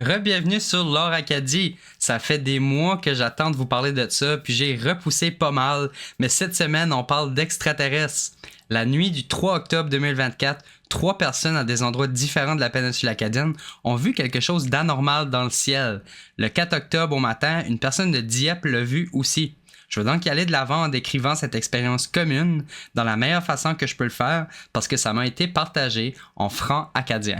Re-bienvenue sur l'Or Acadie. Ça fait des mois que j'attends de vous parler de ça, puis j'ai repoussé pas mal, mais cette semaine, on parle d'extraterrestres. La nuit du 3 octobre 2024, 3 personnes à des endroits différents de la péninsule acadienne ont vu quelque chose d'anormal dans le ciel. Le 4 octobre au matin, une personne de Dieppe l'a vu aussi. Je veux donc y aller de l'avant en décrivant cette expérience commune dans la meilleure façon que je peux le faire parce que ça m'a été partagé en franc acadien.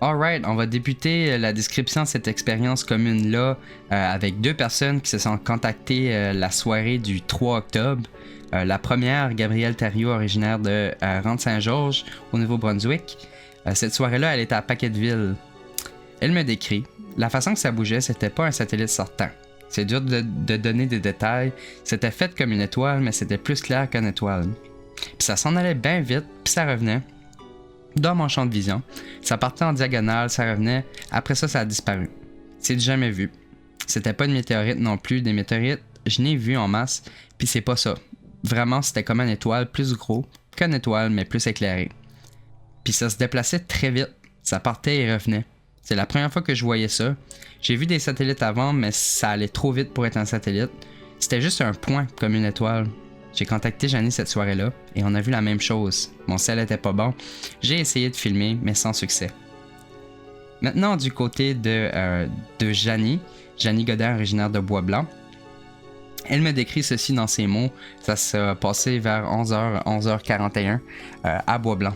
Alright, on va débuter la description de cette expérience commune-là avec 2 personnes qui se sont contactées la soirée du 3 octobre. La première, Gabrielle Thériault, originaire de Rente-Saint-Georges, au Nouveau-Brunswick. Cette soirée-là, elle était à Paquetteville. Elle me décrit, la façon que ça bougeait, c'était pas un satellite sortant. C'est dur de donner des détails. C'était fait comme une étoile, mais c'était plus clair qu'une étoile. Puis ça s'en allait bien vite, puis ça revenait. Dans mon champ de vision. Ça partait en diagonale, ça revenait. Après ça, ça a disparu. C'est du jamais vu. C'était pas une météorite non plus. Des météorites, je n'ai vu en masse, puis c'est pas ça. Vraiment, c'était comme une étoile plus gros qu'une étoile, mais plus éclairée. Puis ça se déplaçait très vite. Ça partait et revenait. C'est la première fois que je voyais ça. J'ai vu des satellites avant, mais ça allait trop vite pour être un satellite. C'était juste un point comme une étoile. J'ai contacté Janie cette soirée-là et on a vu la même chose. Mon ciel était pas bon. J'ai essayé de filmer, mais sans succès. Maintenant, du côté de Janie Godin, originaire de Bois-Blanc, elle me décrit ceci dans ses mots. Ça s'est passé vers 11h, 11h41 à Bois-Blanc.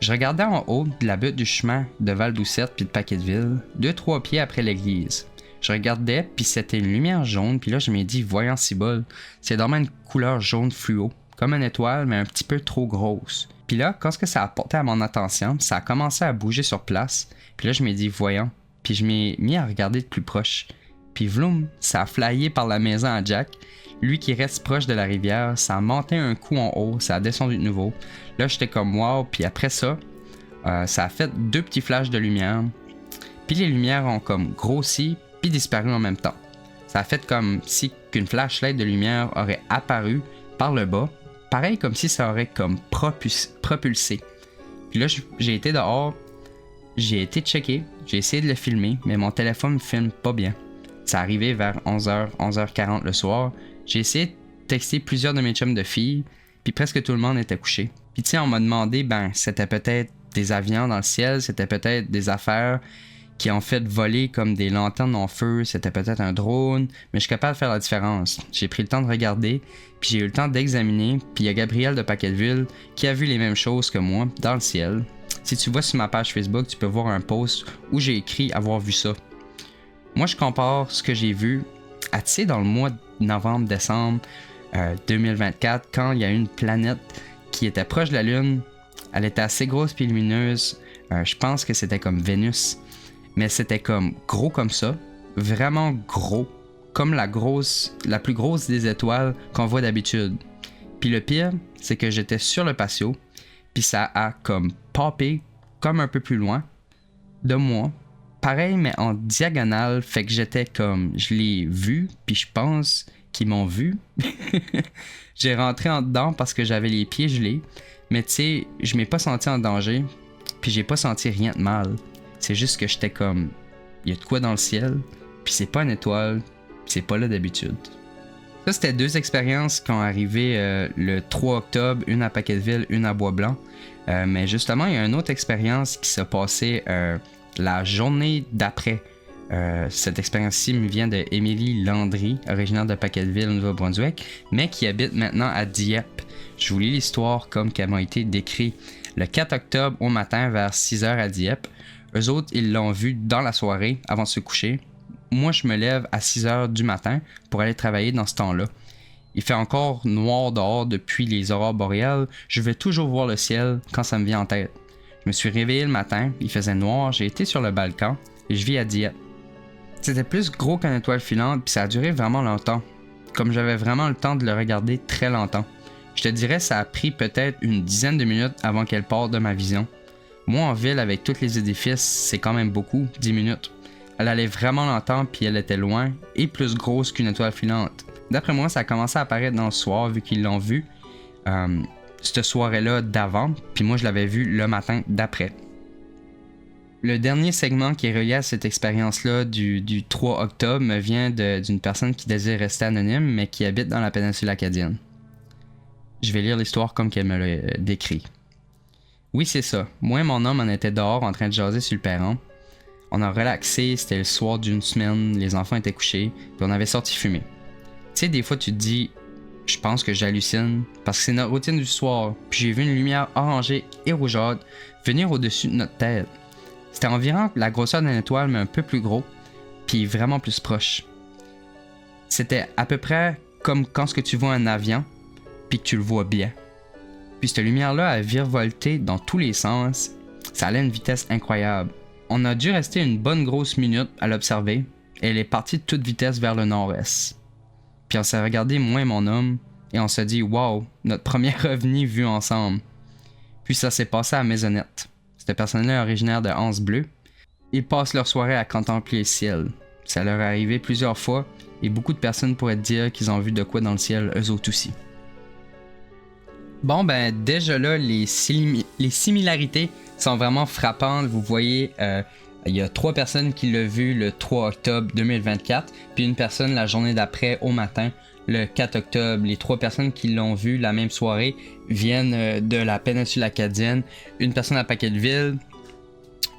Je regardais en haut de la butte du chemin de Val-Doucette puis de Paquetteville, 2-3 pieds après l'église. Je regardais, puis c'était une lumière jaune, puis là je me dis, voyons cibole, c'est vraiment une couleur jaune fluo, comme une étoile, mais un petit peu trop grosse. Puis là, quand ça a porté à mon attention, ça a commencé à bouger sur place, puis là je me dis, voyons, puis je m'ai mis à regarder de plus proche. Puis vloum, ça a flyé par la maison à Jack, lui qui reste proche de la rivière, ça a monté un coup en haut, ça a descendu de nouveau. Là j'étais comme wow, puis après ça, ça a fait 2 petits flashs de lumière, puis les lumières ont comme grossi, puis disparu en même temps. Ça a fait comme si qu'une flashlight de lumière aurait apparu par le bas, pareil comme si ça aurait comme propulsé. Puis là, j'ai été dehors, j'ai été checker, j'ai essayé de le filmer, mais mon téléphone ne filme pas bien. Ça arrivait vers 11h, 11h40 le soir. J'ai essayé de texter plusieurs de mes chums de filles, puis presque tout le monde était couché. Puis tu sais, on m'a demandé, c'était peut-être des avions dans le ciel, c'était peut-être des affaires qui ont fait voler comme des lanternes en feu, c'était peut-être un drone, mais je suis capable de faire la différence. J'ai pris le temps de regarder, puis j'ai eu le temps d'examiner, puis il y a Gabrielle de Paquetteville qui a vu les mêmes choses que moi dans le ciel. Si tu vois sur ma page Facebook, tu peux voir un post où j'ai écrit avoir vu ça. Moi, je compare ce que j'ai vu à, tu sais, dans le mois de novembre-décembre 2024, quand il y a une planète qui était proche de la Lune, elle était assez grosse puis lumineuse, je pense que c'était comme Vénus. Mais c'était comme gros comme ça, vraiment gros, comme la plus grosse des étoiles qu'on voit d'habitude. Puis le pire, c'est que j'étais sur le patio, puis ça a comme popé comme un peu plus loin de moi. Pareil, mais en diagonale, fait que j'étais comme, je l'ai vu, puis je pense qu'ils m'ont vu. J'ai rentré en dedans parce que j'avais les pieds gelés, mais tu sais, je m'ai pas senti en danger, puis j'ai pas senti rien de mal. C'est juste que j'étais comme, il y a de quoi dans le ciel, puis c'est pas une étoile, puis c'est pas là d'habitude. Ça, c'était 2 expériences qui ont arrivé le 3 octobre, une à Paquetteville, une à Bois-Blanc. Mais justement, il y a une autre expérience qui s'est passée la journée d'après. Cette expérience-ci me vient de Émilie Landry, originaire de Paquetteville, au Nouveau-Brunswick, mais qui habite maintenant à Dieppe. Je vous lis l'histoire comme qu'elle m'a été décrite. Le 4 octobre au matin vers 6h à Dieppe. Eux autres, ils l'ont vu dans la soirée avant de se coucher. Moi, je me lève à 6h du matin pour aller travailler dans ce temps-là. Il fait encore noir dehors depuis les aurores boréales. Je vais toujours voir le ciel quand ça me vient en tête. Je me suis réveillé le matin, il faisait noir, j'ai été sur le balcon et je vis à Dieppe. C'était plus gros qu'une étoile filante, puis ça a duré vraiment longtemps. Comme j'avais vraiment le temps de le regarder très longtemps. Je te dirais, ça a pris peut-être une dizaine de minutes avant qu'elle parte de ma vision. Moi, en ville, avec tous les édifices, c'est quand même beaucoup, 10 minutes. Elle allait vraiment longtemps, puis elle était loin, et plus grosse qu'une étoile filante. D'après moi, ça a commencé à apparaître dans le soir, vu qu'ils l'ont vu. Cette soirée-là d'avant, puis moi, je l'avais vu le matin d'après. Le dernier segment qui est relié à cette expérience-là du 3 octobre me vient d'une personne qui désire rester anonyme, mais qui habite dans la péninsule acadienne. Je vais lire l'histoire comme qu'elle me l'a décrit. Oui, c'est ça. Moi et mon homme, on était dehors en train de jaser sur le perron. On a relaxé, c'était le soir d'une semaine, les enfants étaient couchés, puis on avait sorti fumer. Tu sais, des fois, tu te dis, je pense que j'hallucine, parce que c'est notre routine du soir, puis j'ai vu une lumière orangée et rougeâtre venir au-dessus de notre tête. C'était environ la grosseur d'une étoile, mais un peu plus gros, puis vraiment plus proche. C'était à peu près comme quand ce que tu vois un avion, puis que tu le vois bien. Puis cette lumière-là a virevolté dans tous les sens, ça allait à une vitesse incroyable. On a dû rester une bonne grosse minute à l'observer, et elle est partie de toute vitesse vers le nord-est. Puis on s'est regardé, moi et mon homme, et on s'est dit « Wow, notre premier ovni vu ensemble ». Puis ça s'est passé à Maisonnette. Cette personne-là est originaire de Anse-Bleu. Ils passent leur soirée à contempler le ciel. Ça leur est arrivé plusieurs fois et beaucoup de personnes pourraient dire qu'ils ont vu de quoi dans le ciel eux autres aussi. Bon ben déjà là, les similarités sont vraiment frappantes. Vous voyez, il y a 3 personnes qui l'ont vu le 3 octobre 2024, puis une personne la journée d'après au matin, le 4 octobre. Les 3 personnes qui l'ont vu la même soirée viennent de la péninsule acadienne. Une personne à Paquetteville,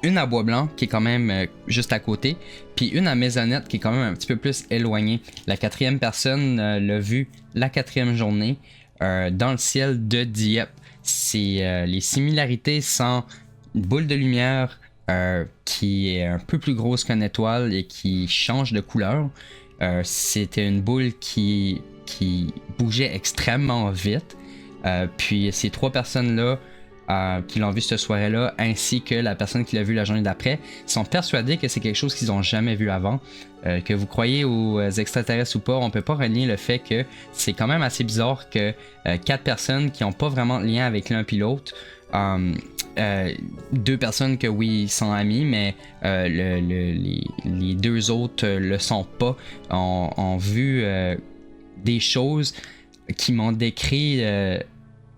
une à Bois-Blanc qui est quand même juste à côté, puis une à Maisonnette qui est quand même un petit peu plus éloignée. La 4e personne l'a vu la 4e journée dans le ciel de Dieppe. Les similarités sont une boule de lumière qui est un peu plus grosse qu'une étoile et qui change de couleur. C'était une boule qui bougeait extrêmement vite. Puis ces 3 personnes-là qui l'ont vu cette soirée-là, ainsi que la personne qui l'a vu la journée d'après, sont persuadés que c'est quelque chose qu'ils n'ont jamais vu avant. Que vous croyez aux extraterrestres ou pas, on peut pas renier le fait que c'est quand même assez bizarre que 4 personnes qui n'ont pas vraiment de lien avec l'un puis l'autre, 2 personnes que oui sont amis, mais les 2 autres le sont pas, ont vu des choses qui m'ont décrit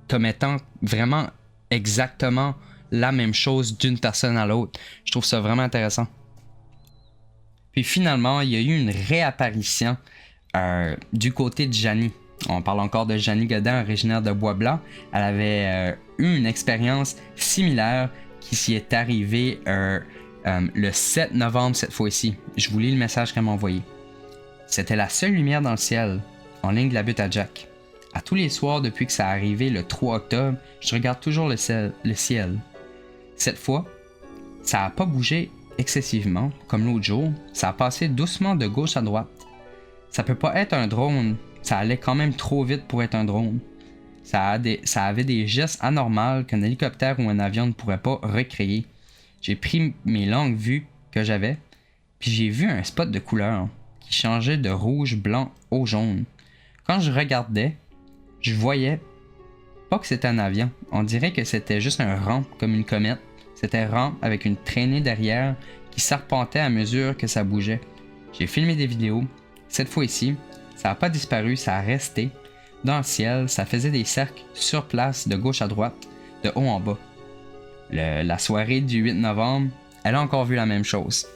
comme étant vraiment exactement la même chose d'une personne à l'autre. Je trouve ça vraiment intéressant. Puis finalement, il y a eu une réapparition du côté de Janie. On parle encore de Janie Godin, originaire de Bois-Blanc. Elle avait eu une expérience similaire qui s'y est arrivée le 7 novembre cette fois-ci. Je vous lis le message qu'elle m'a envoyé. C'était la seule lumière dans le ciel, en ligne de la butte à Jack. À tous les soirs depuis que ça a arrivé le 3 octobre, je regarde toujours le ciel. Cette fois, ça n'a pas bougé excessivement, comme l'autre jour. Ça a passé doucement de gauche à droite. Ça peut pas être un drone. Ça allait quand même trop vite pour être un drone. Ça avait des gestes anormaux qu'un hélicoptère ou un avion ne pourrait pas recréer. J'ai pris mes longues vues que j'avais, puis j'ai vu un spot de couleur qui changeait de rouge, blanc au jaune. Quand je regardais, je voyais pas que c'était un avion. On dirait que c'était juste un rang comme une comète. C'était rang avec une traînée derrière qui serpentait à mesure que ça bougeait. J'ai filmé des vidéos. Cette fois-ci, ça n'a pas disparu, ça a resté. Dans le ciel, ça faisait des cercles sur place de gauche à droite, de haut en bas. La soirée du 8 novembre, elle a encore vu la même chose.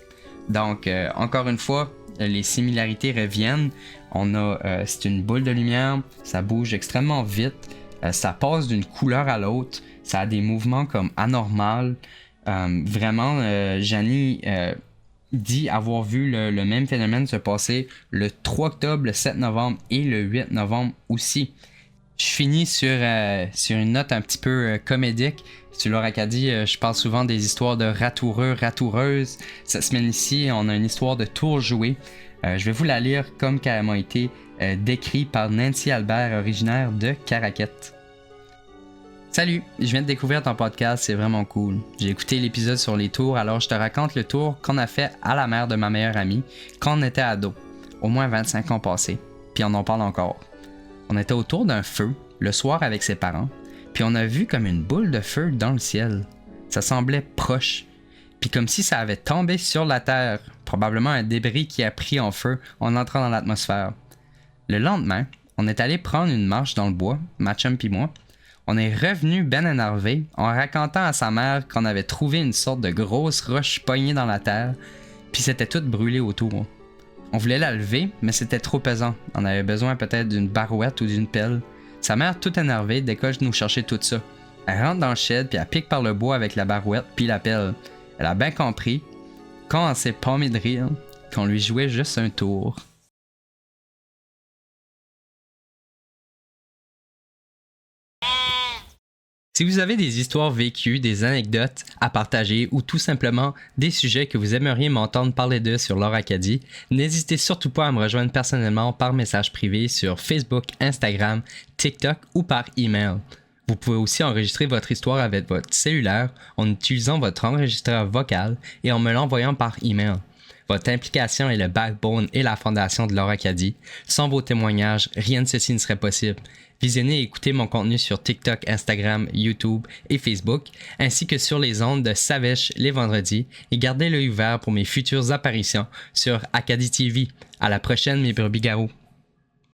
Donc, encore une fois, les similarités reviennent. C'est une boule de lumière, ça bouge extrêmement vite, ça passe d'une couleur à l'autre, ça a des mouvements comme anormal. Vraiment, Janie dit avoir vu le même phénomène se passer le 3 octobre, le 7 novembre et le 8 novembre aussi. Je finis sur une note un petit peu comédique. Sur l'Oracadie, je parle souvent des histoires de ratoureux, ratoureuses. Cette semaine ici, on a une histoire de tour joué. Je vais vous la lire comme qu'elle m'a été décrite par Nancy Albert, originaire de Caraquette. Salut, je viens de découvrir ton podcast, c'est vraiment cool. J'ai écouté l'épisode sur les tours, alors je te raconte le tour qu'on a fait à la mère de ma meilleure amie quand on était ado, au moins 25 ans passés, puis on en parle encore. On était autour d'un feu, le soir avec ses parents, puis on a vu comme une boule de feu dans le ciel. Ça semblait proche, puis comme si ça avait tombé sur la terre, probablement un débris qui a pris en feu en entrant dans l'atmosphère. Le lendemain, on est allé prendre une marche dans le bois, ma chum pis moi. On est revenu ben énervé en racontant à sa mère qu'on avait trouvé une sorte de grosse roche poignée dans la terre, puis c'était tout brûlé autour. On voulait la lever, mais c'était trop pesant. On avait besoin peut-être d'une barouette ou d'une pelle. Sa mère, toute énervée, décoche de nous chercher tout ça. Elle rentre dans le shed, puis elle pique par le bois avec la barouette, puis la pelle. Elle a bien compris, quand on s'est pommé de rire, qu'on lui jouait juste un tour. Si vous avez des histoires vécues, des anecdotes à partager ou tout simplement des sujets que vous aimeriez m'entendre parler d'eux sur Lore Acadie, n'hésitez surtout pas à me rejoindre personnellement par message privé sur Facebook, Instagram, TikTok ou par email. Vous pouvez aussi enregistrer votre histoire avec votre cellulaire en utilisant votre enregistreur vocal et en me l'envoyant par email. Votre implication est le backbone et la fondation de Lore Acadie. Sans vos témoignages, rien de ceci ne serait possible. Visionnez et écoutez mon contenu sur TikTok, Instagram, YouTube et Facebook, ainsi que sur les ondes de Savèche les vendredis, et gardez l'œil ouvert pour mes futures apparitions sur Acadie TV. À la prochaine, mes brebis-garous.